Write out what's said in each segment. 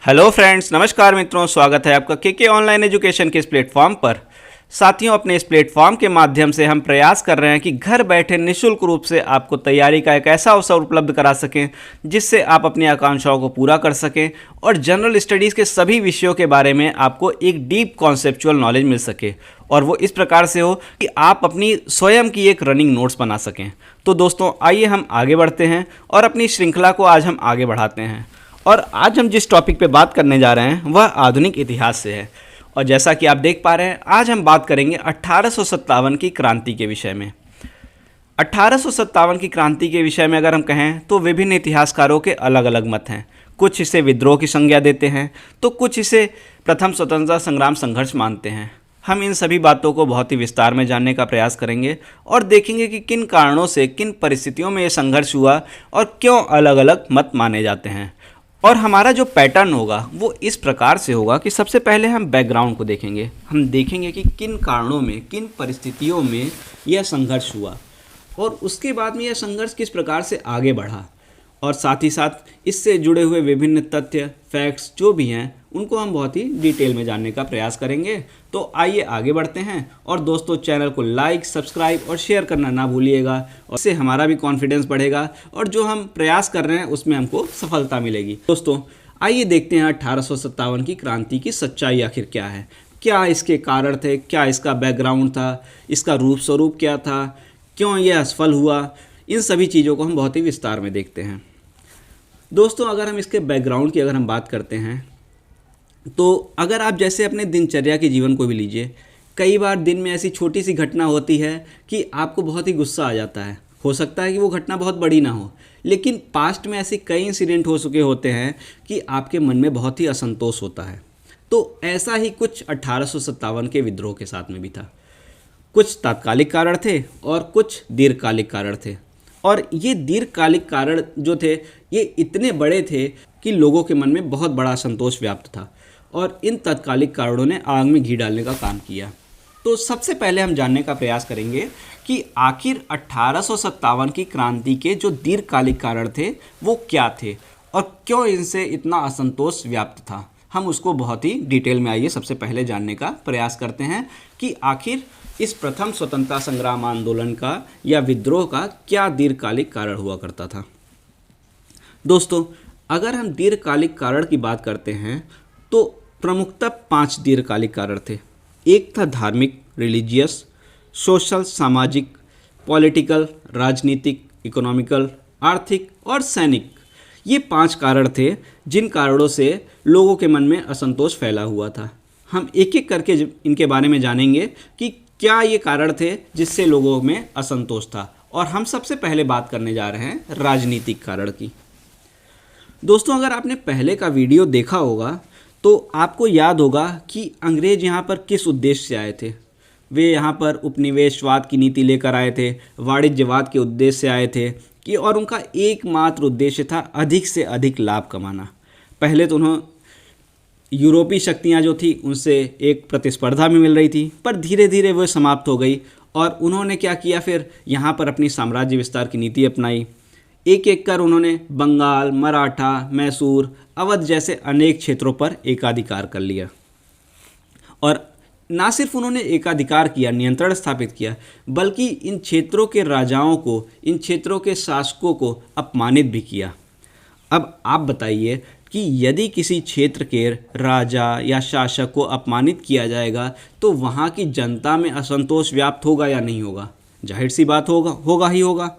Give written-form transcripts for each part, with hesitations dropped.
Hello friends, नमस्कार मित्रों, स्वागत है आपका के ऑनलाइन एजुकेशन के इस प्लेटफॉर्म पर। साथियों, अपने इस प्लेटफॉर्म के माध्यम से हम प्रयास कर रहे हैं कि घर बैठे निःशुल्क रूप से आपको तैयारी का एक ऐसा अवसर उपलब्ध करा सकें जिससे आप अपनी आकांक्षाओं को पूरा कर सकें और जनरल स्टडीज़ के सभी विषयों के बारे में आपको एक डीप कॉन्सेप्चुअल नॉलेज मिल सके और वो इस प्रकार से हो कि आप अपनी स्वयं की एक रनिंग नोट्स बना सकें। तो दोस्तों, आइए हम आगे बढ़ते हैं और अपनी श्रृंखला को आज हम आगे बढ़ाते हैं। और आज हम जिस टॉपिक पे बात करने जा रहे हैं वह आधुनिक इतिहास से है। और जैसा कि आप देख पा रहे हैं, आज हम बात करेंगे 1857 की क्रांति के विषय में। 1857 की क्रांति के विषय में अगर हम कहें तो विभिन्न इतिहासकारों के अलग अलग मत हैं। कुछ इसे विद्रोह की संज्ञा देते हैं तो कुछ इसे प्रथम स्वतंत्रता संग्राम संघर्ष मानते हैं। हम इन सभी बातों को बहुत ही विस्तार में जानने का प्रयास करेंगे और देखेंगे कि किन कारणों से, किन परिस्थितियों में ये संघर्ष हुआ और क्यों अलग अलग मत माने जाते हैं। और हमारा जो पैटर्न होगा वो इस प्रकार से होगा कि सबसे पहले हम बैकग्राउंड को देखेंगे। हम देखेंगे कि किन कारणों में, किन परिस्थितियों में यह संघर्ष हुआ और उसके बाद में यह संघर्ष किस प्रकार से आगे बढ़ा, और साथ ही साथ इससे जुड़े हुए विभिन्न तथ्य, फैक्ट्स जो भी हैं उनको हम बहुत ही डिटेल में जानने का प्रयास करेंगे। तो आइए आगे बढ़ते हैं। और दोस्तों, चैनल को लाइक, सब्सक्राइब और शेयर करना ना भूलिएगा, और इससे हमारा भी कॉन्फिडेंस बढ़ेगा और जो हम प्रयास कर रहे हैं उसमें हमको सफलता मिलेगी। दोस्तों, आइए देखते हैं 1857 की क्रांति की सच्चाई आखिर क्या है, क्या इसके कारण थे, क्या इसका बैकग्राउंड था, इसका रूप स्वरूप क्या था, क्यों यह असफल हुआ। इन सभी चीज़ों को हम बहुत ही विस्तार में देखते हैं। दोस्तों, अगर हम इसके बैकग्राउंड की हम बात करते हैं तो अगर आप जैसे अपने दिनचर्या के जीवन को भी लीजिए, कई बार दिन में ऐसी छोटी सी घटना होती है कि आपको बहुत ही गुस्सा आ जाता है। हो सकता है कि वो घटना बहुत बड़ी ना हो, लेकिन पास्ट में ऐसे कई इंसिडेंट हो चुके होते हैं कि आपके मन में बहुत ही असंतोष होता है। तो ऐसा ही कुछ 1857 के विद्रोह के साथ में भी था। कुछ तात्कालिक कारण थे और कुछ दीर्घकालिक कारण थे, और ये दीर्घकालिक कारण जो थे ये इतने बड़े थे कि लोगों के मन में बहुत बड़ा असंतोष व्याप्त था, और इन तात्कालिक कारणों ने आग में घी डालने का काम किया। तो सबसे पहले हम जानने का प्रयास करेंगे कि आखिर 1857 की क्रांति के जो दीर्घकालिक कारण थे वो क्या थे और क्यों इनसे इतना असंतोष व्याप्त था। हम उसको बहुत ही डिटेल में आइए सबसे पहले जानने का प्रयास करते हैं कि आखिर इस प्रथम स्वतंत्रता संग्राम आंदोलन का या विद्रोह का क्या दीर्घकालिक कारण हुआ करता था। दोस्तों, अगर हम दीर्घकालिक कारण की बात करते हैं तो प्रमुखतः 5 दीर्घकालिक कारण थे। एक था धार्मिक, रिलीजियस, सोशल, सामाजिक, पॉलिटिकल, राजनीतिक, इकोनॉमिकल, आर्थिक और सैनिक। ये 5 कारण थे जिन कारणों से लोगों के मन में असंतोष फैला हुआ था। हम एक एक करके इनके बारे में जानेंगे कि क्या ये कारण थे जिससे लोगों में असंतोष था। और हम सबसे पहले बात करने जा रहे हैं राजनीतिक कारण की। दोस्तों, अगर आपने पहले का वीडियो देखा होगा तो आपको याद होगा कि अंग्रेज यहाँ पर किस उद्देश्य से आए थे। वे यहाँ पर उपनिवेशवाद की नीति लेकर आए थे, वाणिज्यवाद के उद्देश्य से आए थे कि और उनका एकमात्र उद्देश्य था अधिक से अधिक लाभ कमाना। पहले तो उन्होंने यूरोपीय शक्तियाँ जो थी उनसे एक प्रतिस्पर्धा में मिल रही थी, पर धीरे धीरे वह समाप्त हो गई और उन्होंने क्या किया, फिर यहाँ पर अपनी साम्राज्य विस्तार की नीति अपनाई। एक एक कर उन्होंने बंगाल, मराठा, मैसूर, अवध जैसे अनेक क्षेत्रों पर एकाधिकार कर लिया। और ना सिर्फ उन्होंने एकाधिकार किया, नियंत्रण स्थापित किया, बल्कि इन क्षेत्रों के राजाओं को, इन क्षेत्रों के शासकों को अपमानित भी किया। अब आप बताइए कि यदि किसी क्षेत्र के राजा या शासक को अपमानित किया जाएगा तो वहाँ की जनता में असंतोष व्याप्त होगा या नहीं होगा? जाहिर सी बात होगा ही होगा।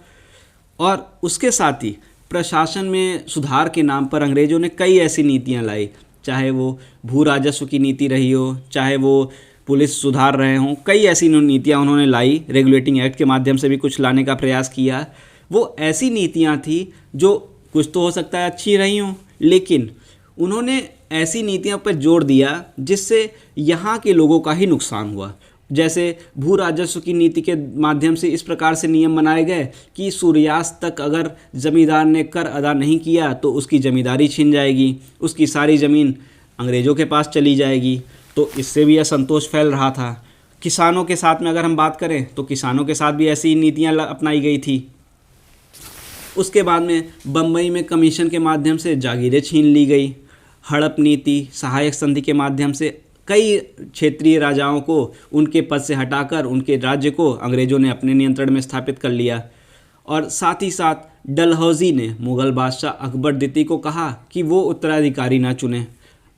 और उसके साथ ही प्रशासन में सुधार के नाम पर अंग्रेज़ों ने कई ऐसी नीतियां लाई, चाहे वो भू राजस्व की नीति रही हो, चाहे वो पुलिस सुधार रहे हों, कई ऐसी नीतियां उन्होंने लाई। रेगुलेटिंग एक्ट के माध्यम से भी कुछ लाने का प्रयास किया। वो ऐसी नीतियां थी जो कुछ तो हो सकता है अच्छी रही हों, लेकिन उन्होंने ऐसी नीतियों पर जोर दिया जिससे यहाँ के लोगों का ही नुकसान हुआ। जैसे भू राजस्व की नीति के माध्यम से इस प्रकार से नियम बनाए गए कि सूर्यास्त तक अगर ज़मींदार ने कर अदा नहीं किया तो उसकी ज़मींदारी छिन जाएगी, उसकी सारी ज़मीन अंग्रेज़ों के पास चली जाएगी। तो इससे भी असंतोष फैल रहा था। किसानों के साथ में अगर हम बात करें तो किसानों के साथ भी ऐसी नीतियाँ अपनाई गई थी। उसके बाद में बम्बई में कमीशन के माध्यम से जागीरें छीन ली गई। हड़प नीति, सहायक संधि के माध्यम से कई क्षेत्रीय राजाओं को उनके पद से हटाकर उनके राज्य को अंग्रेज़ों ने अपने नियंत्रण में स्थापित कर लिया। और साथ ही साथ डलहौजी ने मुग़ल बादशाह अकबर द्वितीय को कहा कि वो उत्तराधिकारी ना चुने।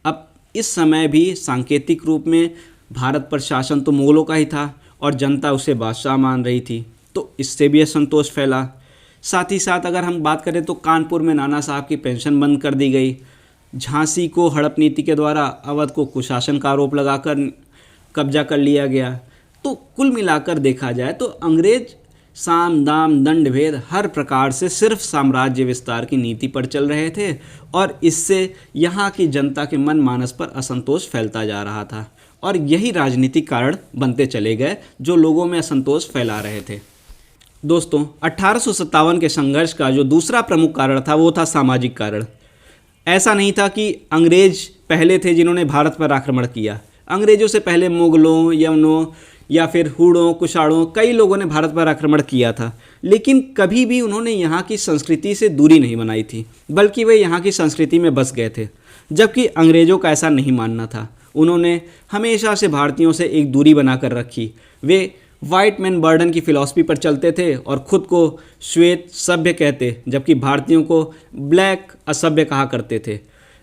अब इस समय भी सांकेतिक रूप में भारत पर शासन तो मुग़लों का ही था और जनता उसे बादशाह मान रही थी, तो इससे भी असंतोष फैला। साथ ही साथ अगर हम बात करें तो कानपुर में नाना साहब की पेंशन बंद कर दी गई। झांसी को हड़प नीति के द्वारा अवध को कुशासन का आरोप लगाकर कब्जा कर लिया गया। तो कुल मिलाकर देखा जाए तो अंग्रेज साम दाम दंड भेद हर प्रकार से सिर्फ साम्राज्य विस्तार की नीति पर चल रहे थे और इससे यहाँ की जनता के मन मानस पर असंतोष फैलता जा रहा था और यही राजनीतिक कारण बनते चले गए जो लोगों में असंतोष फैला रहे थे। दोस्तों 1857 के संघर्ष का जो दूसरा प्रमुख कारण था वो था सामाजिक कारण। ऐसा नहीं था कि अंग्रेज पहले थे जिन्होंने भारत पर आक्रमण किया। अंग्रेजों से पहले मुग़लों, यवनों या फिर हूणों, कुषाणों कई लोगों ने भारत पर आक्रमण किया था, लेकिन कभी भी उन्होंने यहाँ की संस्कृति से दूरी नहीं बनाई थी, बल्कि वे यहाँ की संस्कृति में बस गए थे। जबकि अंग्रेज़ों का ऐसा नहीं मानना था। उन्होंने हमेशा से भारतीयों से एक दूरी बनाकर रखी। वे वाइट मैन बर्डन की फ़िलॉसफी पर चलते थे और ख़ुद को श्वेत सभ्य कहते, जबकि भारतीयों को ब्लैक असभ्य कहा करते थे।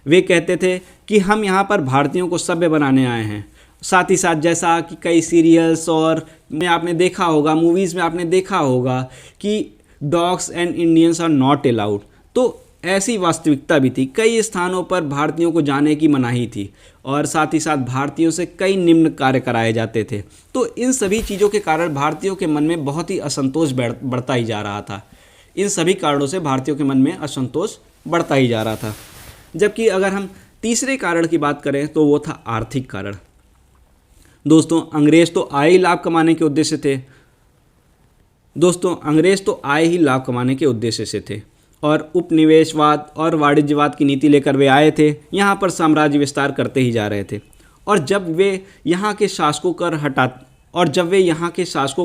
वे कहते थे कि हम यहाँ पर भारतीयों को सभ्य बनाने आए हैं। साथ ही साथ जैसा कि कई सीरियल्स और में आपने देखा होगा, मूवीज़ में आपने देखा होगा कि dogs and Indians are not allowed, तो ऐसी वास्तविकता भी थी। कई स्थानों पर भारतीयों को जाने की मनाही थी और साथ ही साथ भारतीयों से कई निम्न कार्य कराए जाते थे। तो इन सभी चीज़ों के कारण भारतीयों के मन में बहुत ही असंतोष बढ़ता ही जा रहा था। इन सभी कारणों से भारतीयों के मन में असंतोष बढ़ता ही जा रहा था। जबकि अगर हम तीसरे कारण की बात करें तो वो था आर्थिक कारण। दोस्तों अंग्रेज़ तो आए ही लाभ कमाने के उद्देश्य थे। लाभ कमाने के उद्देश्य से थे और उपनिवेशवाद और वाणिज्यवाद की नीति लेकर वे आए थे। यहाँ पर साम्राज्य विस्तार करते ही जा रहे थे और जब वे यहाँ के शासकों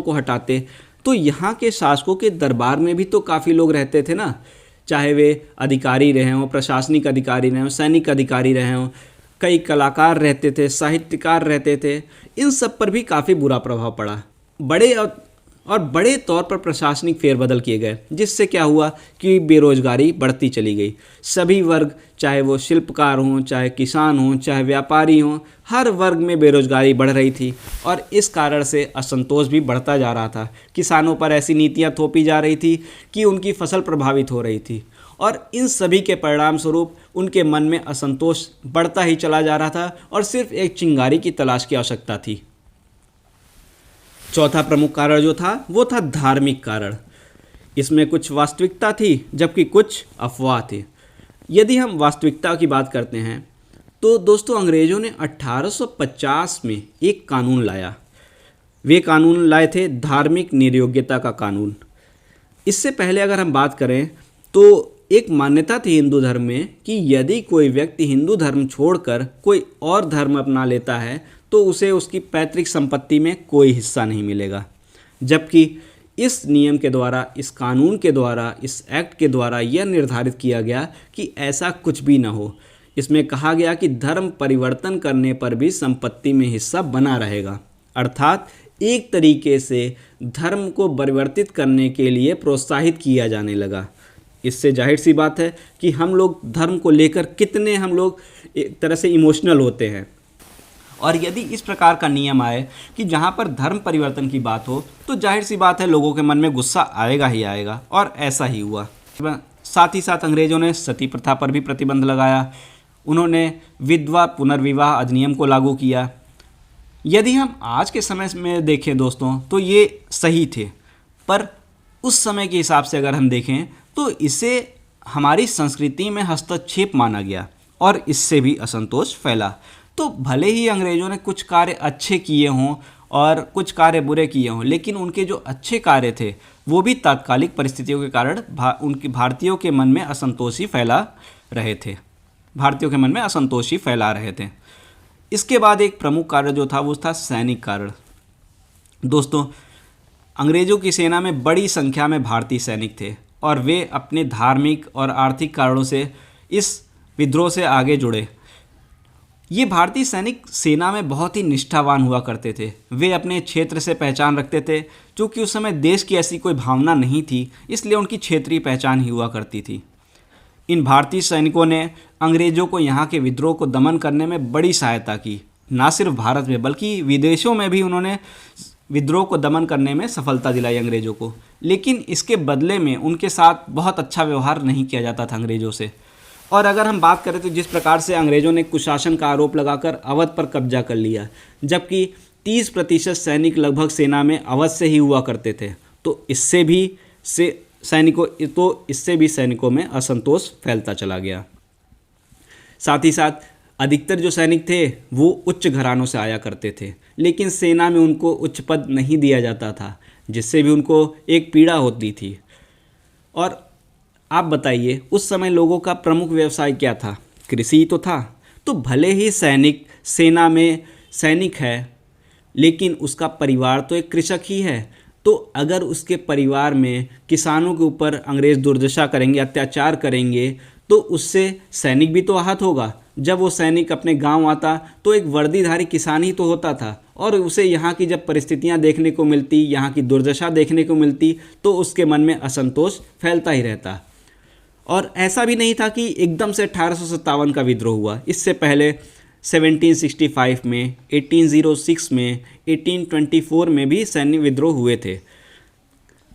को हटाते तो यहाँ के शासकों के दरबार में भी तो काफ़ी लोग रहते थे ना, चाहे वे अधिकारी रहे हों, प्रशासनिक अधिकारी रहे हों, सैनिक अधिकारी रहे हों, कई कलाकार रहते थे, साहित्यकार रहते थे। इन सब पर भी काफ़ी बुरा प्रभाव पड़ा। बड़े तौर पर प्रशासनिक फेरबदल किए गए, जिससे क्या हुआ कि बेरोजगारी बढ़ती चली गई। सभी वर्ग, चाहे वो शिल्पकार हों, चाहे किसान हों, चाहे व्यापारी हों, हर वर्ग में बेरोजगारी बढ़ रही थी और इस कारण से असंतोष भी बढ़ता जा रहा था। किसानों पर ऐसी नीतियां थोपी जा रही थी कि उनकी फसल प्रभावित हो रही थी और इन सभी के परिणाम स्वरूप उनके मन में असंतोष बढ़ता ही चला जा रहा था और सिर्फ एक चिंगारी की तलाश की आवश्यकता थी। चौथा प्रमुख कारण जो था वो था धार्मिक कारण। इसमें कुछ वास्तविकता थी जबकि कुछ अफवाह थी। यदि हम वास्तविकता की बात करते हैं तो दोस्तों अंग्रेज़ों ने 1850 में एक कानून लाया। वे कानून लाए थे धार्मिक निर्योग्यता का कानून। इससे पहले अगर हम बात करें तो एक मान्यता थी हिंदू धर्म में कि यदि कोई व्यक्ति हिंदू धर्म छोड़कर कोई और धर्म अपना लेता है तो उसे उसकी पैतृक संपत्ति में कोई हिस्सा नहीं मिलेगा। जबकि इस नियम के द्वारा, इस कानून के द्वारा, इस एक्ट के द्वारा यह निर्धारित किया गया कि ऐसा कुछ भी ना हो। इसमें कहा गया कि धर्म परिवर्तन करने पर भी संपत्ति में हिस्सा बना रहेगा। अर्थात एक तरीके से धर्म को परिवर्तित करने के लिए प्रोत्साहित किया जाने लगा। इससे जाहिर सी बात है कि हम लोग धर्म को लेकर कितने हम लोग एक तरह से इमोशनल होते हैं और यदि इस प्रकार का नियम आए कि जहाँ पर धर्म परिवर्तन की बात हो तो जाहिर सी बात है लोगों के मन में गुस्सा आएगा ही आएगा और ऐसा ही हुआ। साथ ही साथ अंग्रेज़ों ने सती प्रथा पर भी प्रतिबंध लगाया। उन्होंने विधवा पुनर्विवाह अधिनियम को लागू किया। यदि हम आज के समय में देखें दोस्तों तो ये सही थे, पर उस समय के हिसाब से अगर हम देखें तो इसे हमारी संस्कृति में हस्तक्षेप माना गया और इससे भी असंतोष फैला। तो भले ही अंग्रेज़ों ने कुछ कार्य अच्छे किए हों और कुछ कार्य बुरे किए हों, लेकिन उनके जो अच्छे कार्य थे वो भी तात्कालिक परिस्थितियों के कारण उनके भारतीयों के मन में असंतोष ही फैला रहे थे। इसके बाद एक प्रमुख कारण जो था वो था सैनिक कारण। दोस्तों अंग्रेज़ों की सेना में बड़ी संख्या में भारतीय सैनिक थे और वे अपने धार्मिक और आर्थिक कारणों से इस विद्रोह से आगे जुड़े। ये भारतीय सैनिक सेना में बहुत ही निष्ठावान हुआ करते थे। वे अपने क्षेत्र से पहचान रखते थे। क्योंकि उस समय देश की ऐसी कोई भावना नहीं थी, इसलिए उनकी क्षेत्रीय पहचान ही हुआ करती थी। इन भारतीय सैनिकों ने अंग्रेज़ों को यहाँ के विद्रोह को दमन करने में बड़ी सहायता की। ना सिर्फ भारत में बल्कि विदेशों में भी उन्होंने विद्रोह को दमन करने में सफलता दिलाई अंग्रेज़ों को। लेकिन इसके बदले में उनके साथ बहुत अच्छा व्यवहार नहीं किया जाता था अंग्रेज़ों से। और अगर हम बात करें तो जिस प्रकार से अंग्रेज़ों ने कुशासन का आरोप लगाकर अवध पर कब्जा कर लिया, जबकि 30% सैनिक लगभग सेना में अवध से ही हुआ करते थे, तो इससे भी सैनिकों में असंतोष फैलता चला गया। साथ ही साथ अधिकतर जो सैनिक थे वो उच्च घरानों से आया करते थे, लेकिन सेना में उनको उच्च पद नहीं दिया जाता था, जिससे भी उनको एक पीड़ा होती थी। और आप बताइए, उस समय लोगों का प्रमुख व्यवसाय क्या था? कृषि ही तो था। तो भले ही सैनिक सेना में सैनिक है, लेकिन उसका परिवार तो एक कृषक ही है। तो अगर उसके परिवार में किसानों के ऊपर अंग्रेज़ दुर्दशा करेंगे, अत्याचार करेंगे, तो उससे सैनिक भी तो आहत होगा। जब वो सैनिक अपने गांव आता तो एक वर्दीधारी किसान ही तो होता था, और उसे यहाँ की जब परिस्थितियाँ देखने को मिलती, यहाँ की दुर्दशा देखने को मिलती, तो उसके मन में असंतोष फैलता ही रहता। और ऐसा भी नहीं था कि एकदम से 1857 का विद्रोह हुआ। इससे पहले 1765 में, 1806 में, 1824 में भी सैन्य विद्रोह हुए थे।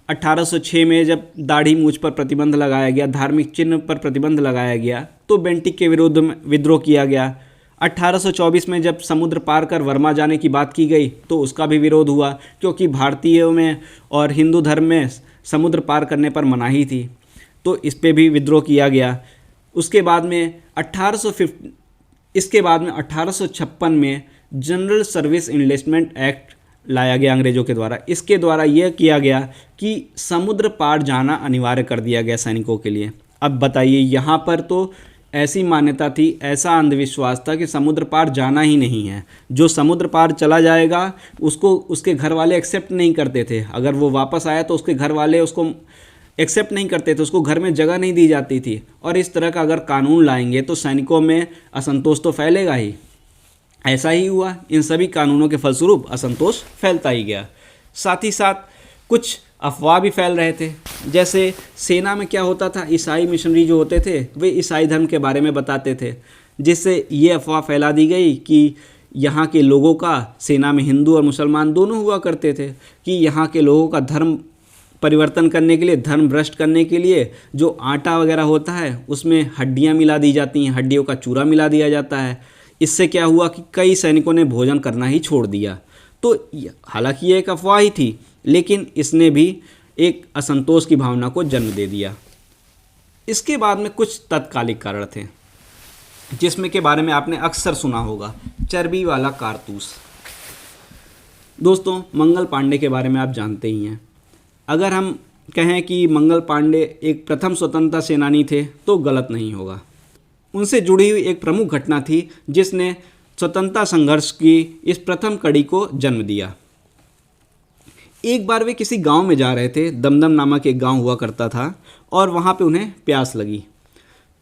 1806 में जब दाढ़ी मूंछ पर प्रतिबंध लगाया गया, धार्मिक चिन्ह पर प्रतिबंध लगाया गया, तो बेंटिक के विरुद्ध में विद्रोह किया गया। 1824 में जब समुद्र पार कर वर्मा जाने की बात की गई, तो उसका भी विरोध हुआ, क्योंकि भारतीयों में और हिंदू धर्म में समुद्र पार करने पर मनाही थी, तो इस पे भी विद्रोह किया गया। उसके बाद में 1856 में जनरल सर्विस इनलिस्टमेंट एक्ट लाया गया अंग्रेज़ों के द्वारा। इसके द्वारा यह किया गया कि समुद्र पार जाना अनिवार्य कर दिया गया सैनिकों के लिए। अब बताइए, यहाँ पर तो ऐसी मान्यता थी, ऐसा अंधविश्वास था कि समुद्र पार जाना ही नहीं है। जो समुद्र पार चला जाएगा उसको उसके घर वाले एक्सेप्ट नहीं करते थे। अगर वो वापस आया तो उसके घर वाले उसको एक्सेप्ट नहीं करते थे, उसको घर में जगह नहीं दी जाती थी। और इस तरह का अगर कानून लाएंगे तो सैनिकों में असंतोष तो फैलेगा ही। ऐसा ही हुआ, इन सभी कानूनों के फलस्वरूप असंतोष फैलता ही गया। साथ ही साथ कुछ अफवाह भी फैल रहे थे। जैसे सेना में क्या होता था, ईसाई मिशनरी जो होते थे वे ईसाई धर्म के बारे में बताते थे, जिससे ये अफवाह फैला दी गई कि यहाँ के लोगों का सेना में हिंदू और मुसलमान दोनों हुआ करते थे, कि यहाँ के लोगों का धर्म परिवर्तन करने के लिए, धर्म भ्रष्ट करने के लिए जो आटा वगैरह होता है उसमें हड्डियाँ मिला दी जाती हैं, हड्डियों का चूरा मिला दिया जाता है। इससे क्या हुआ कि कई सैनिकों ने भोजन करना ही छोड़ दिया। तो हालांकि ये एक अफवाह ही थी, लेकिन इसने भी एक असंतोष की भावना को जन्म दे दिया। इसके बाद में कुछ तत्कालिक कारण थे, जिसमें के बारे में आपने अक्सर सुना होगा, चर्बी वाला कारतूस। दोस्तों, मंगल पांडे के बारे में आप जानते ही हैं। अगर हम कहें कि मंगल पांडे एक प्रथम स्वतंत्रता सेनानी थे तो गलत नहीं होगा। उनसे जुड़ी हुई एक प्रमुख घटना थी जिसने स्वतंत्रता संघर्ष की इस प्रथम कड़ी को जन्म दिया। एक बार वे किसी गांव में जा रहे थे, दमदम नामक एक गांव हुआ करता था, और वहां पे उन्हें प्यास लगी।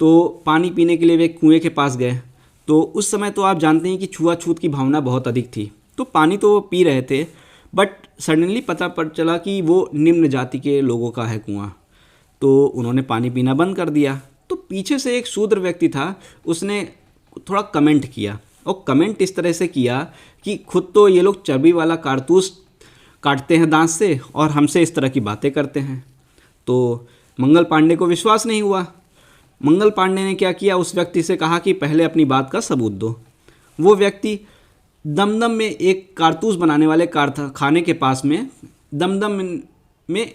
तो पानी पीने के लिए वे कुएं के पास गए। तो उस समय तो आप जानते हैं कि छुआछूत की भावना बहुत अधिक थी। तो पानी तो वो पी रहे थे, बट सडनली पता चला कि वो निम्न जाति के लोगों का है कुआं। तो उन्होंने पानी पीना बंद कर दिया। तो पीछे से एक शूद्र व्यक्ति था, उसने थोड़ा कमेंट किया, और कमेंट इस तरह से किया कि खुद तो ये लोग चर्बी वाला कारतूस काटते हैं दांत से, और हमसे इस तरह की बातें करते हैं। तो मंगल पांडे को विश्वास नहीं हुआ। मंगल पांडे ने क्या किया, उस व्यक्ति से कहा कि पहले अपनी बात का सबूत दो। वो व्यक्ति दमदम में एक कारतूस बनाने वाले कारखाने के पास में दमदम में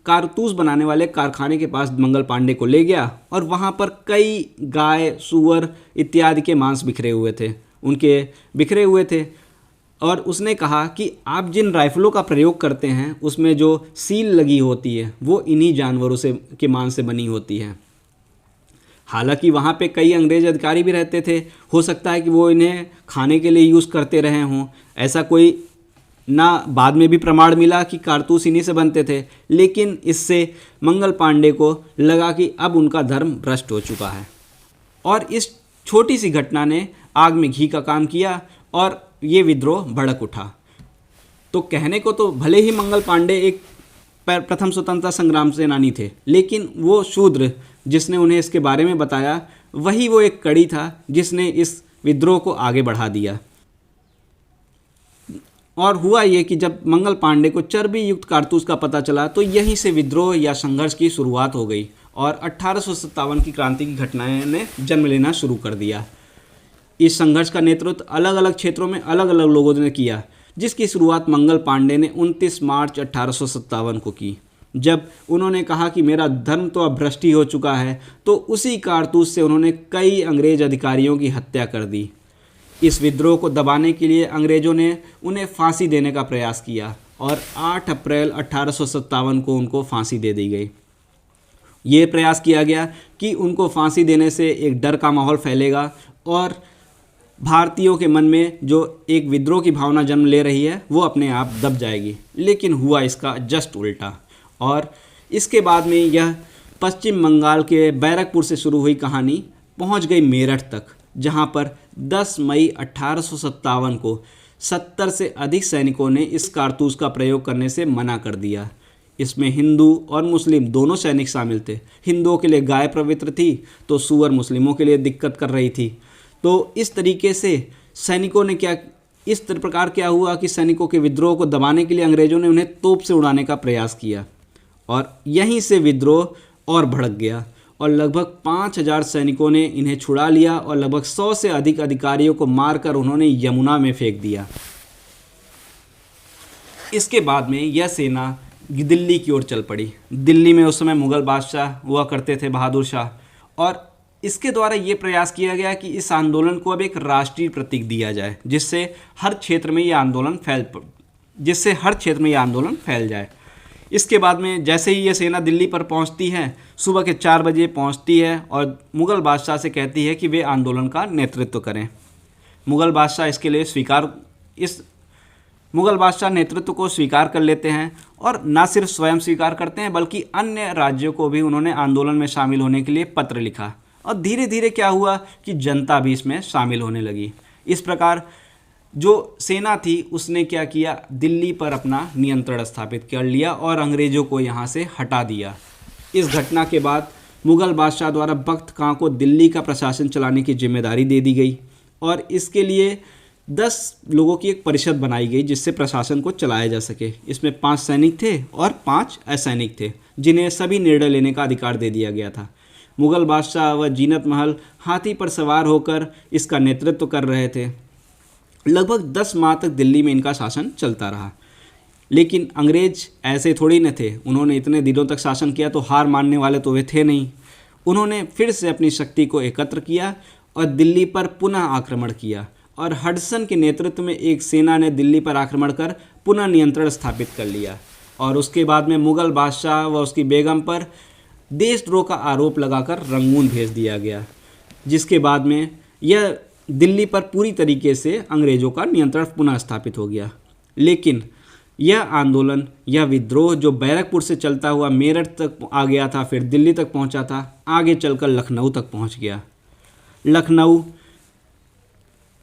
कारतूस बनाने वाले कारखाने के पास मंगल पांडे को ले गया, और वहाँ पर कई गाय, सूअर इत्यादि के मांस बिखरे हुए थे। और उसने कहा कि आप जिन राइफलों का प्रयोग करते हैं उसमें जो सील लगी होती है वो इन्हीं जानवरों के मांस से बनी होती है। हालांकि वहाँ पे कई अंग्रेज अधिकारी भी रहते थे, हो सकता है कि वो इन्हें खाने के लिए यूज़ करते रहे हों। ऐसा कोई ना बाद में भी प्रमाण मिला कि कारतूस इन्हीं से बनते थे, लेकिन इससे मंगल पांडे को लगा कि अब उनका धर्म भ्रष्ट हो चुका है। और इस छोटी सी घटना ने आग में घी का काम किया और ये विद्रोह भड़क उठा। तो कहने को तो भले ही मंगल पांडे एक प्रथम स्वतंत्रता संग्राम सेनानी थे, लेकिन वो शूद्र जिसने उन्हें इसके बारे में बताया, वही वो एक कड़ी था जिसने इस विद्रोह को आगे बढ़ा दिया। और हुआ ये कि जब मंगल पांडे को चर्बी युक्त कारतूस का पता चला तो यहीं से विद्रोह या संघर्ष की शुरुआत हो गई और 1857 की क्रांति की घटनाएं ने जन्म लेना शुरू कर दिया। इस संघर्ष का नेतृत्व अलग अलग क्षेत्रों में अलग अलग लोगों ने किया, जिसकी शुरुआत मंगल पांडे ने 29 मार्च 1857 को की। जब उन्होंने कहा कि मेरा धर्म तो अब भ्रष्ट हो चुका है, तो उसी कारतूस से उन्होंने कई अंग्रेज अधिकारियों की हत्या कर दी। इस विद्रोह को दबाने के लिए अंग्रेजों ने उन्हें फांसी देने का प्रयास किया और 8 अप्रैल 1857 को उनको फांसी दे दी गई। ये प्रयास किया गया कि उनको फांसी देने से एक डर का माहौल फैलेगा और भारतीयों के मन में जो एक विद्रोह की भावना जन्म ले रही है वो अपने आप दब जाएगी। लेकिन हुआ इसका जस्ट उल्टा, और इसके बाद में यह पश्चिम बंगाल के बैरकपुर से शुरू हुई कहानी पहुंच गई मेरठ तक, जहां पर 10 मई 1857 को 70 से अधिक सैनिकों ने इस कारतूस का प्रयोग करने से मना कर दिया। इसमें हिंदू और मुस्लिम दोनों सैनिक शामिल थे। हिंदुओं के लिए गाय पवित्र थी तो सूअर मुस्लिमों के लिए दिक्कत कर रही थी। तो इस तरीके से सैनिकों ने इस प्रकार क्या हुआ कि सैनिकों के विद्रोह को दबाने के लिए अंग्रेजों ने उन्हें तोप से उड़ाने का प्रयास किया और यहीं से विद्रोह और भड़क गया और लगभग 5000 सैनिकों ने इन्हें छुड़ा लिया और लगभग 100 से अधिक अधिकारियों को मारकर उन्होंने यमुना में फेंक दिया। इसके बाद में यह सेना दिल्ली की ओर चल पड़ी। दिल्ली में उस समय मुग़ल बादशाह हुआ करते थे, बहादुर शाह, और इसके द्वारा ये प्रयास किया गया कि इस आंदोलन को अब एक राष्ट्रीय प्रतीक दिया जाए, जिससे हर क्षेत्र में ये आंदोलन फैल जाए। इसके बाद में जैसे ही ये सेना दिल्ली पर पहुंचती है, सुबह के 4 बजे पहुंचती है और मुग़ल बादशाह से कहती है कि वे आंदोलन का नेतृत्व करें। मुग़ल बादशाह इसके लिए मुग़ल बादशाह नेतृत्व को स्वीकार कर लेते हैं और न सिर्फ स्वयं स्वीकार करते हैं बल्कि अन्य राज्यों को भी उन्होंने आंदोलन में शामिल होने के लिए पत्र लिखा। और धीरे धीरे क्या हुआ कि जनता भी इसमें शामिल होने लगी। इस प्रकार जो सेना थी उसने क्या किया, दिल्ली पर अपना नियंत्रण स्थापित कर लिया और अंग्रेज़ों को यहाँ से हटा दिया। इस घटना के बाद मुग़ल बादशाह द्वारा बख्त खां को दिल्ली का प्रशासन चलाने की जिम्मेदारी दे दी गई और इसके लिए 10 लोगों की एक परिषद बनाई गई जिससे प्रशासन को चलाया जा सके। इसमें 5 सैनिक थे और 5 असैनिक थे, जिन्हें सभी निर्णय लेने का अधिकार दे दिया गया था। मुग़ल बादशाह व जीनत महल हाथी पर सवार होकर इसका नेतृत्व कर रहे थे। लगभग 10 माह तक दिल्ली में इनका शासन चलता रहा। लेकिन अंग्रेज ऐसे थोड़ी न थे, उन्होंने इतने दिनों तक शासन किया तो हार मानने वाले तो वे थे नहीं। उन्होंने फिर से अपनी शक्ति को एकत्र किया और दिल्ली पर पुनः आक्रमण किया और हडसन के नेतृत्व में एक सेना ने दिल्ली पर आक्रमण कर पुनः नियंत्रण स्थापित कर लिया। और उसके बाद में मुग़ल बादशाह व उसकी बेगम पर देशद्रोह का आरोप लगाकर रंगून भेज दिया गया, जिसके बाद में यह दिल्ली पर पूरी तरीके से अंग्रेज़ों का नियंत्रण पुनः स्थापित हो गया। लेकिन यह आंदोलन, यह विद्रोह जो बैरकपुर से चलता हुआ मेरठ तक आ गया था, फिर दिल्ली तक पहुंचा था, आगे चलकर लखनऊ तक पहुंच गया। लखनऊ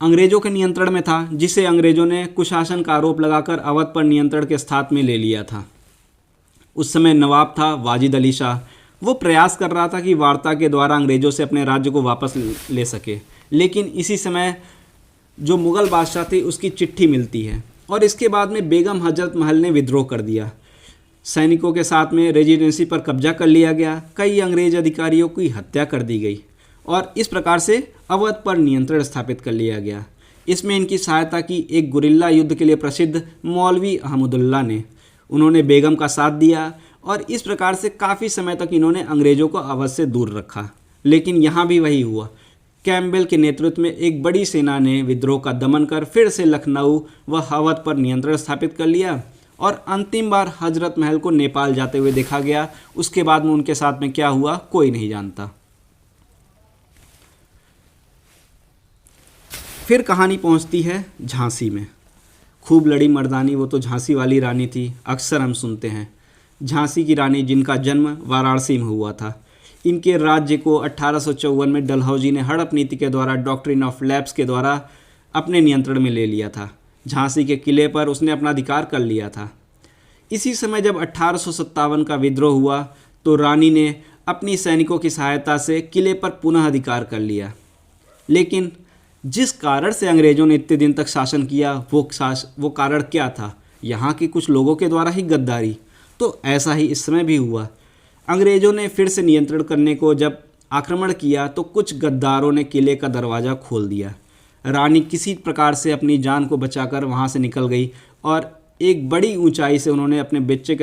अंग्रेज़ों के नियंत्रण में था, जिसे अंग्रेज़ों ने कुशासन का आरोप लगाकर अवध पर नियंत्रण के साथ में ले लिया था। उस समय नवाब था वाजिद अली शाह। वो प्रयास कर रहा था कि वार्ता के द्वारा अंग्रेज़ों से अपने राज्य को वापस ले सके। लेकिन इसी समय जो मुग़ल बादशाह थे उसकी चिट्ठी मिलती है और इसके बाद में बेगम हजरत महल ने विद्रोह कर दिया। सैनिकों के साथ में रेजिडेंसी पर कब्जा कर लिया गया, कई अंग्रेज अधिकारियों की हत्या कर दी गई और इस प्रकार से अवध पर नियंत्रण स्थापित कर लिया गया। इसमें इनकी सहायता की एक गुरिल्ला युद्ध के लिए प्रसिद्ध मौलवी अहमदुल्ला ने। उन्होंने बेगम का साथ दिया और इस प्रकार से काफ़ी समय तक इन्होंने अंग्रेज़ों को अवध से दूर रखा। लेकिन यहाँ भी वही हुआ, कैम्पबेल के नेतृत्व में एक बड़ी सेना ने विद्रोह का दमन कर फिर से लखनऊ व अवध पर नियंत्रण स्थापित कर लिया और अंतिम बार हजरत महल को नेपाल जाते हुए देखा गया। उसके बाद में उनके साथ में क्या हुआ कोई नहीं जानता। फिर कहानी पहुंचती है झांसी में। खूब लड़ी मर्दानी, वो तो झांसी वाली रानी थी, अक्सर हम सुनते हैं। झांसी की रानी जिनका जन्म वाराणसी में हुआ था। इनके राज्य को 1854 में डलहौजी ने हड़प नीति के द्वारा डॉक्ट्रिन ऑफ लैप्स के द्वारा अपने नियंत्रण में ले लिया था। झांसी के किले पर उसने अपना अधिकार कर लिया था। इसी समय जब 1857 का विद्रोह हुआ तो रानी ने अपनी सैनिकों की सहायता से किले पर पुनः अधिकार कर लिया। लेकिन जिस कारण से अंग्रेज़ों ने इतने दिन तक शासन किया वो कारण क्या था? यहाँ के कुछ लोगों के द्वारा ही गद्दारी। तो ऐसा ही इस समय भी हुआ। अंग्रेज़ों ने फिर से नियंत्रण करने को जब आक्रमण किया तो कुछ गद्दारों ने किले का दरवाज़ा खोल दिया। रानी किसी प्रकार से अपनी जान को बचाकर वहाँ से निकल गई और एक बड़ी ऊंचाई से उन्होंने अपने बच्चे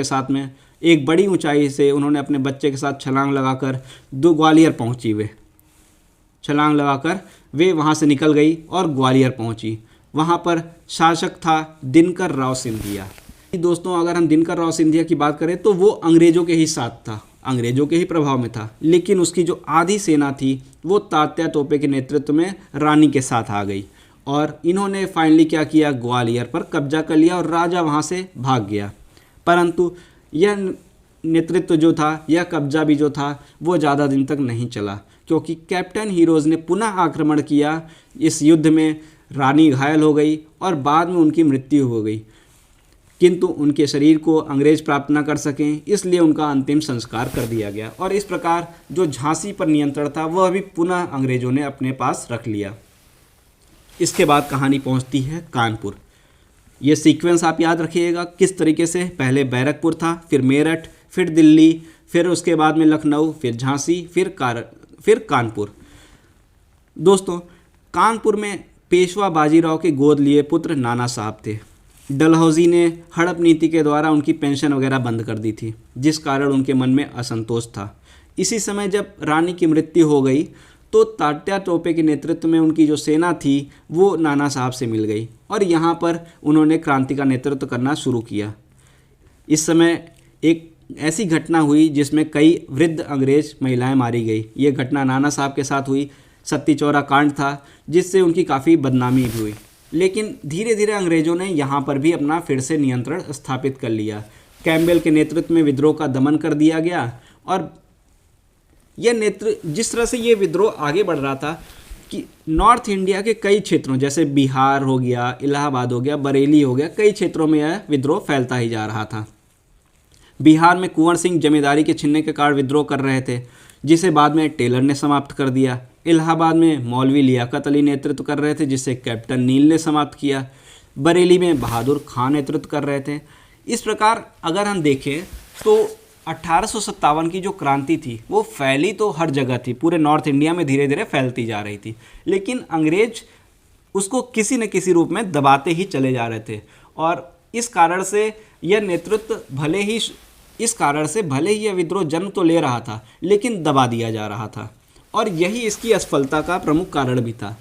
के साथ छलांग लगाकर ग्वालियर पहुँची। वे वहाँ से निकल गई और ग्वालियर पहुँची। वहाँ पर शासक था दिनकर राव सिंधिया। दोस्तों, अगर हम दिनकर राव सिंधिया की बात करें तो वो अंग्रेज़ों के ही साथ था, अंग्रेज़ों के ही प्रभाव में था। लेकिन उसकी जो आधी सेना थी वो तात्या टोपे के नेतृत्व में रानी के साथ आ गई और इन्होंने फाइनली क्या किया, ग्वालियर पर कब्जा कर लिया और राजा वहाँ से भाग गया। परंतु यह नेतृत्व जो था, यह कब्जा भी जो था, वो ज़्यादा दिन तक नहीं चला, क्योंकि कैप्टन हीरोज़ ने पुनः आक्रमण किया। इस युद्ध में रानी घायल हो गई और बाद में उनकी मृत्यु हो गई, किंतु उनके शरीर को अंग्रेज प्राप्त न कर सकें, इसलिए उनका अंतिम संस्कार कर दिया गया। और इस प्रकार जो झांसी पर नियंत्रण था वह भी पुनः अंग्रेज़ों ने अपने पास रख लिया। इसके बाद कहानी पहुंचती है कानपुर। ये सीक्वेंस आप याद रखिएगा किस तरीके से, पहले बैरकपुर था, फिर मेरठ, फिर दिल्ली, फिर उसके बाद में लखनऊ, फिर झांसी, फिर कानपुर। दोस्तों, कानपुर में पेशवा बाजीराव के गोद लिए पुत्र नाना साहब थे। डलहौजी ने हड़प नीति के द्वारा उनकी पेंशन वगैरह बंद कर दी थी, जिस कारण उनके मन में असंतोष था। इसी समय जब रानी की मृत्यु हो गई तो तात्या टोपे के नेतृत्व में उनकी जो सेना थी वो नाना साहब से मिल गई और यहाँ पर उन्होंने क्रांति का नेतृत्व करना शुरू किया। इस समय एक ऐसी घटना हुई जिसमें कई वृद्ध अंग्रेज महिलाएं मारी गई। ये घटना नाना साहब के साथ हुई, सत्ती चौरा कांड था, जिससे उनकी काफ़ी बदनामी भी हुई। लेकिन धीरे धीरे अंग्रेज़ों ने यहाँ पर भी अपना फिर से नियंत्रण स्थापित कर लिया। कैम्पबेल के नेतृत्व में विद्रोह का दमन कर दिया गया और जिस तरह से ये विद्रोह आगे बढ़ रहा था कि नॉर्थ इंडिया के कई क्षेत्रों जैसे बिहार हो गया, इलाहाबाद हो गया, बरेली हो गया, कई क्षेत्रों में यह विद्रोह फैलता ही जा रहा था। बिहार में कुंवर सिंह जमींदारी के छीनने के कारण विद्रोह कर रहे थे, जिसे बाद में टेलर ने समाप्त कर दिया। इलाहाबाद में मौलवी लियाकत अली नेतृत्व कर रहे थे, जिसे कैप्टन नील ने समाप्त किया। बरेली में बहादुर खान नेतृत्व कर रहे थे। इस प्रकार अगर हम देखें तो 1857 की जो क्रांति थी वो फैली तो हर जगह थी, पूरे नॉर्थ इंडिया में धीरे धीरे फैलती जा रही थी, लेकिन अंग्रेज उसको किसी न किसी रूप में दबाते ही चले जा रहे थे। और इस कारण से यह नेतृत्व भले ही यह विद्रोह जन्म तो ले रहा था, लेकिन दबा दिया जा रहा था और यही इसकी असफलता का प्रमुख कारण भी था।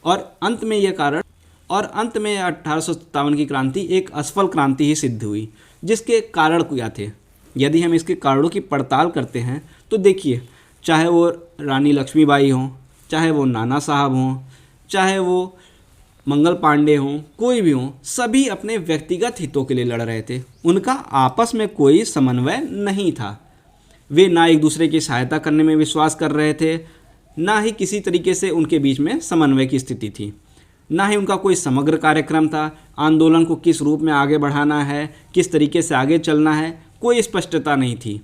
और अंत में 1857 की क्रांति एक असफल क्रांति ही सिद्ध हुई, जिसके कारण क्या थे। यदि हम इसके कारणों की पड़ताल करते हैं तो देखिए, चाहे वो रानी लक्ष्मीबाई हों, चाहे वो नाना साहब हों, चाहे वो मंगल पांडे हों, कोई भी हों, सभी अपने व्यक्तिगत हितों के लिए लड़ रहे थे। उनका आपस में कोई समन्वय नहीं था। वे ना एक दूसरे की सहायता करने में विश्वास कर रहे थे, ना ही किसी तरीके से उनके बीच में समन्वय की स्थिति थी, ना ही उनका कोई समग्र कार्यक्रम था। आंदोलन को किस रूप में आगे बढ़ाना है, किस तरीके से आगे चलना है, कोई स्पष्टता नहीं थी।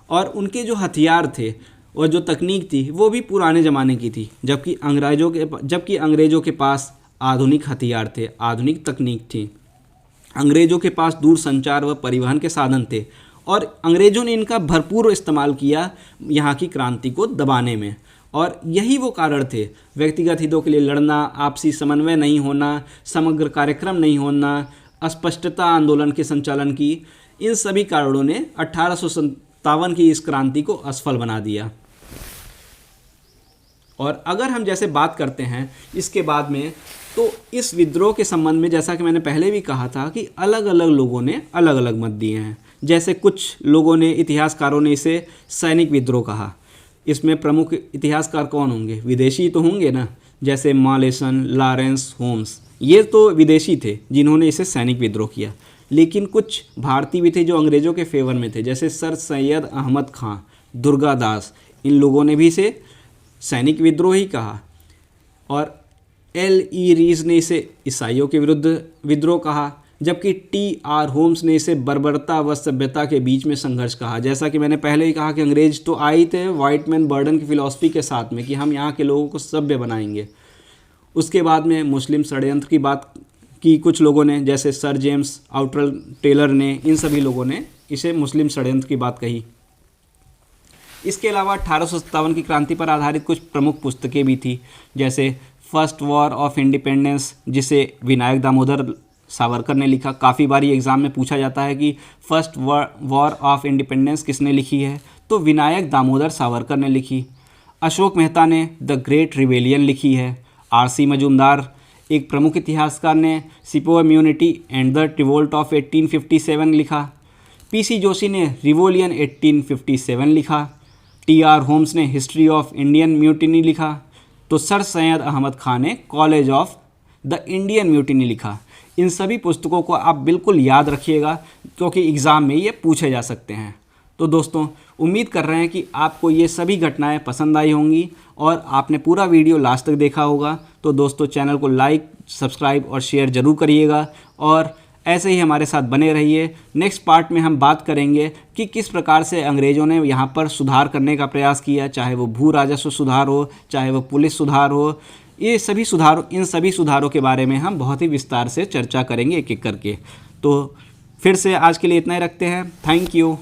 और उनके जो हथियार थे और जो तकनीक थी वो भी पुराने ज़माने की थी, जबकि अंग्रेज़ों के पास आधुनिक हथियार थे, आधुनिक तकनीक थी। अंग्रेज़ों के पास दूर संचार व परिवहन के साधन थे और अंग्रेज़ों ने इनका भरपूर इस्तेमाल किया यहाँ की क्रांति को दबाने में। और यही वो कारण थे, व्यक्तिगत हितों के लिए लड़ना, आपसी समन्वय नहीं होना, समग्र कार्यक्रम नहीं होना, अस्पष्टता आंदोलन के संचालन की, इन सभी कारणों ने 1857 की इस क्रांति को असफल बना दिया। और अगर हम जैसे बात करते हैं इसके बाद में, तो इस विद्रोह के संबंध में जैसा कि मैंने पहले भी कहा था कि अलग अलग लोगों ने अलग अलग मत दिए हैं। जैसे कुछ लोगों ने, इतिहासकारों ने इसे सैनिक विद्रोह कहा। इसमें प्रमुख इतिहासकार कौन होंगे? विदेशी तो होंगे ना, जैसे मॉलेसन, लॉरेंस, होम्स, ये तो विदेशी थे जिन्होंने इसे सैनिक विद्रोह किया। लेकिन कुछ भारतीय भी थे जो अंग्रेज़ों के फेवर में थे, जैसे सर सैयद अहमद खां, दुर्गादास, इन लोगों ने भी इसे सैनिक विद्रोह ही कहा। और L.E. रीज ने इसे ईसाइयों के विरुद्ध विद्रोह कहा, जबकि T.R. होम्स ने इसे बर्बरता व सभ्यता के बीच में संघर्ष कहा। जैसा कि मैंने पहले ही कहा कि अंग्रेज तो आए थे वाइट मैन बर्डन की फिलॉसफी के साथ में कि हम यहाँ के लोगों को सभ्य बनाएंगे। उसके बाद में मुस्लिम षड्यंत्र की बात की कुछ लोगों ने, जैसे सर जेम्स आउटरल टेलर ने, इन सभी लोगों ने इसे मुस्लिम षड्यंत्र की बात कही। इसके अलावा 1857 की क्रांति पर आधारित कुछ प्रमुख पुस्तकें भी थी, जैसे फर्स्ट वॉर ऑफ इंडिपेंडेंस, जिसे विनायक दामोदर सावरकर ने लिखा। काफ़ी बार ये एग्ज़ाम में पूछा जाता है कि फर्स्ट वॉर ऑफ इंडिपेंडेंस किसने लिखी है, तो विनायक दामोदर सावरकर ने लिखी। अशोक मेहता ने द ग्रेट रिवेलियन लिखी है। R.C. मजूमदार एक प्रमुख इतिहासकार ने sepoy mutiny and the revolt of 1857 लिखा। P.C. जोशी ने रिवोलियन 1857 लिखा। T.R. होम्स ने हिस्ट्री ऑफ इंडियन म्यूटिनी लिखा। तो सर सैयद अहमद खान ने college of the Indian mutiny लिखा। इन सभी पुस्तकों को आप बिल्कुल याद रखिएगा, क्योंकि एग्ज़ाम में ये पूछे जा सकते हैं। तो दोस्तों, उम्मीद कर रहे हैं कि आपको ये सभी घटनाएं पसंद आई होंगी और आपने पूरा वीडियो लास्ट तक देखा होगा। तो दोस्तों, चैनल को लाइक, सब्सक्राइब और शेयर ज़रूर करिएगा और ऐसे ही हमारे साथ बने रहिए। नेक्स्ट पार्ट में हम बात करेंगे कि किस प्रकार से अंग्रेज़ों ने यहाँ पर सुधार करने का प्रयास किया, चाहे वो भू राजस्व सुधार हो, चाहे वो पुलिस सुधार हो। इन सभी सुधारों के बारे में हम बहुत ही विस्तार से चर्चा करेंगे एक एक करके। तो फिर से आज के लिए इतना ही रखते हैं। Thank you.